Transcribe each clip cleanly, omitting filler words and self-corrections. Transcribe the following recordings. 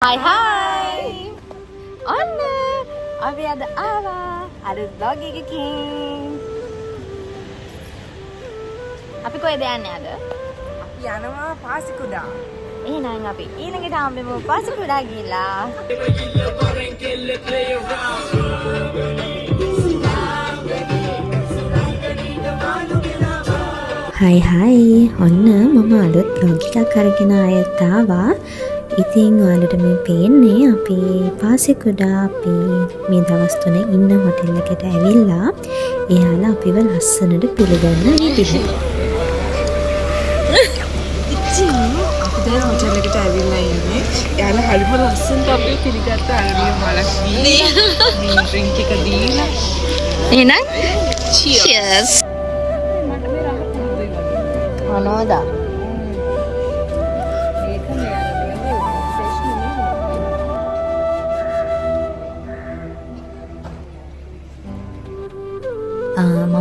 Hai hai. Anna, අපි අද ආවා අලුත් vlog එකකින්. අපි කොහෙද යන්නේ අද? අපි යනවා පාසිකුඩා. එහෙනම් අපි ඊළඟට හම්බෙමු පාසිකුඩා ගිහිල්ලා. හයි හයි ඔන්න මම අලුත් vlog එකක් අරගෙන ආයෙත් ආවා. ඉතින් ඔයාලට මේ පේන්නේ අපි පාසිකුඩා අපි මේ දවස් තුන ඉන්න හොටෙල් එකට ඇවිල්ලා එයාලා අපිව ලස්සනට පිළිගන්න විදිහ. ඉතින් අපි දැන් හොටෙල් එකට ඇවිල්ලා ඉන්නේ. එයාලා හරිම ලස්සනට අපිව පිළිගත්ත අරලිය මලක් දීලා මේ ඩ්‍රින්ක් එක දීලා. එහෙනම් cheers. මොනවද?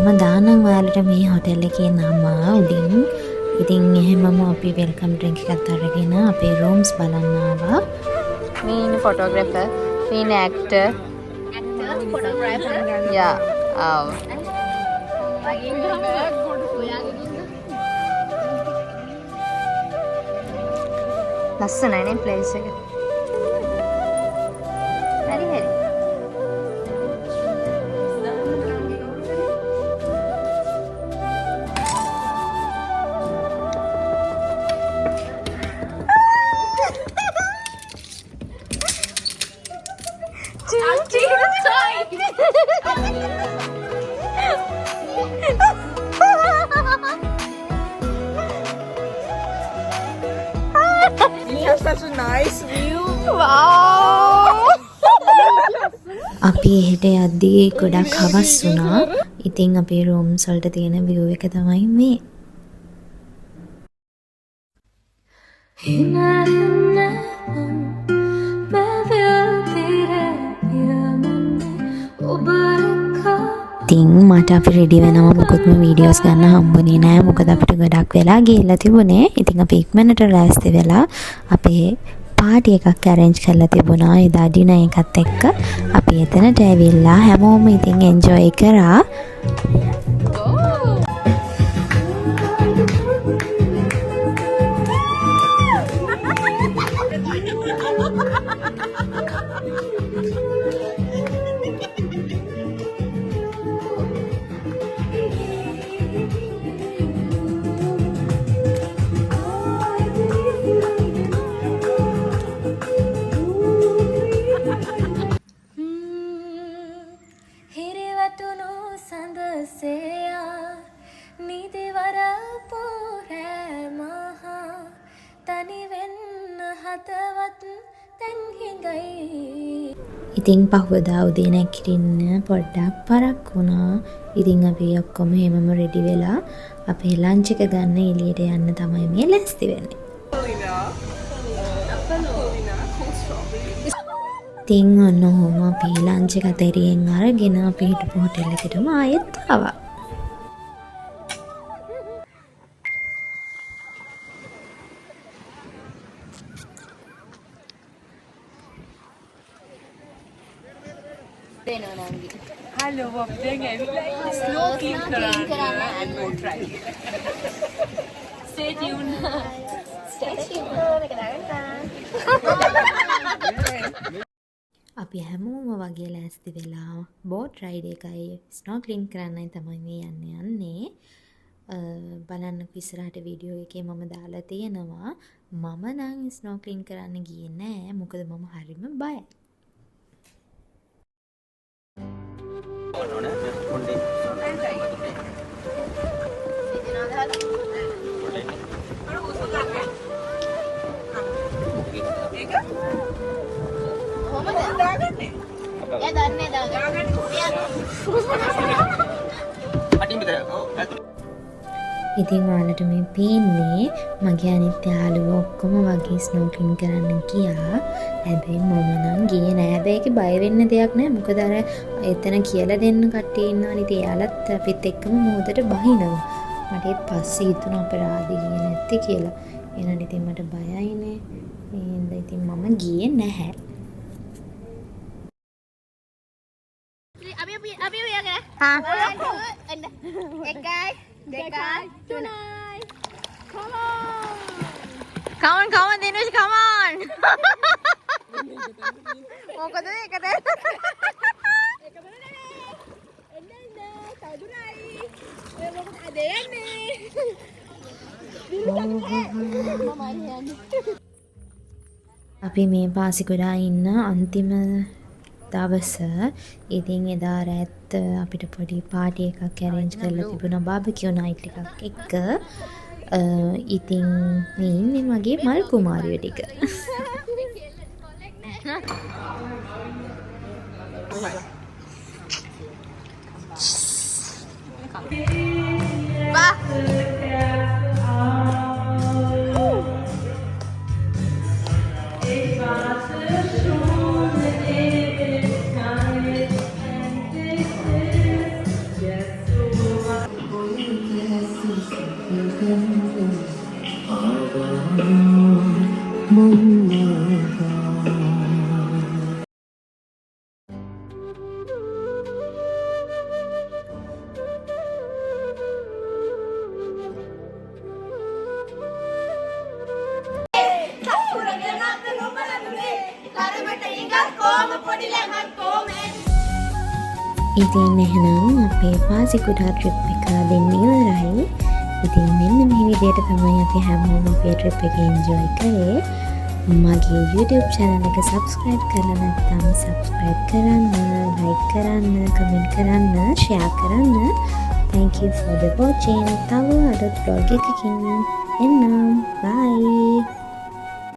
මම දානම් ඔයාලට මේ හොටෙල් එකේ නම උඩින්. ඉතින් එහෙමම අපි වෙල්කම් ඩ්‍රින්ක් එකත් අරගෙන අපේ රූම්ස් බලන්න ආවා. මේ ඉන්නේ ෆොටෝග්‍රැෆර්, මේ ඉන්නේ ඇක්ටර්. ෆොටෝග්‍රැෆර්. යා. ලස්සනයි නේ ප්ලේස් එක. හරි හරි. We have such a nice view. wow. අපි එහෙට යද්දී ගොඩක් හවස් වුණා. ඉතින් අපේ රූම්ස් වලට තියෙන view එක තමයි මේ. ඉතින් මට අපි රෙඩි වෙනවා මොකොත්ම වීඩියෝස් ගන්න හම්බුනේ නෑ මොකද අපිට ගොඩක් වෙලා ගිහිල්ලා තිබුණේ. ඉතින් අපි ඉක්මනට ලෑස්ති වෙලා අපේ පාටි එකක් arrange කරලා තිබුණා. එදා ඩිනර් එකත් එක්ක අපි එතනට ඇවිල්ලා හැමෝම ඉතින් enjoy කරා. ඉතින් පහුවදා උදේ නැගිටින්න පොඩ්ඩක් පරක් වුණා. ඉතින් අපි ඔක්කොම හැමම රෙඩි වෙලා අපේ ලන්ච් එක ගන්න එළියට යන්න තමයි මේ ලෑස්ති වෙන්නේ. ඉතින් ඔන්න ඔහොම අපි ලන්ච් එක අතරින් අරගෙන අපි හිටපු හොටෙල් එකටම ආයෙත් ආවා. Hello, අපි දැන් ඇවිල්ලා ඉන්නේ ස්නෝ ක්ලින් කරන්න and boat ride. Stay tuned. අපි හැමෝම වගේ ලෑස්ති වෙලා බෝට් රයිඩ් එකයි ස්නෝක්ලින් කරන්නයි තමයි මේ යන්නේ. බලන්නකො ඉස්සරහට වීඩියෝ එකේ මම දාලා තියෙනවා. මම නම් ස්නෝක්ලින් කරන්න ගියේ නෑ මොකද මම හරිම බයයි. ඉතින් ඔයාලට මේ පේන්නේ මගේ අනිත් යාළුවෝ ඔක්කොම වගේ ස්නෝක්ලින් කරන්න ගියා. හැබැයි මම නම් ගියේ නෑ. හැබැයි ඒකේ බය වෙන්න දෙයක් නෑ. මොකද අර එතන කියලා දෙන්න කට්ටිය ඉන්නවනේ. ඉතින් එයාලත් අපිත් එක්කම මොහොතට බහිනවා. මට ඒත් පස්සේ හිතුණා අපරාධي ගියේ නැත්තේ කියලා. එහෙනම් ඉතින් මට බයයිනේ. ඒන්ද ඉතින් මම ගියේ නැහැ. හා. 1, 2, 3. Come on, Dinush, come on. මොකද ඒකද? අපි මේ පාසිකුඩා ඉන්න අන්තිම දවස. ඉතින් එදා රැත් අපිට පොඩි පාටි එකක් ඇරේන්ජ් කරලා තිබුණා බාබකියු නයිට් එකක් එක්ක. ඉතින් මේ ඉන්නේ මගේ මල් කුමාරියෝ ටික. ඉතින් එහෙනම් අපේ පාසිකුඩා ට්‍රිප් එක දෙන්න ඉවරයි. ඉතින් මෙන්න මේ විදිහට තමයි අපි හැමෝම අපේ ට්‍රිප් එක එන්ජොයි කරේ. මගේ YouTube channel එක subscribe කරලා නැත්නම් subscribe කරන්න, like කරන්න, comment කරන්න, share කරන්න. Thank you for the watching. තව අද vlog එකකින් එන්නම්. Bye.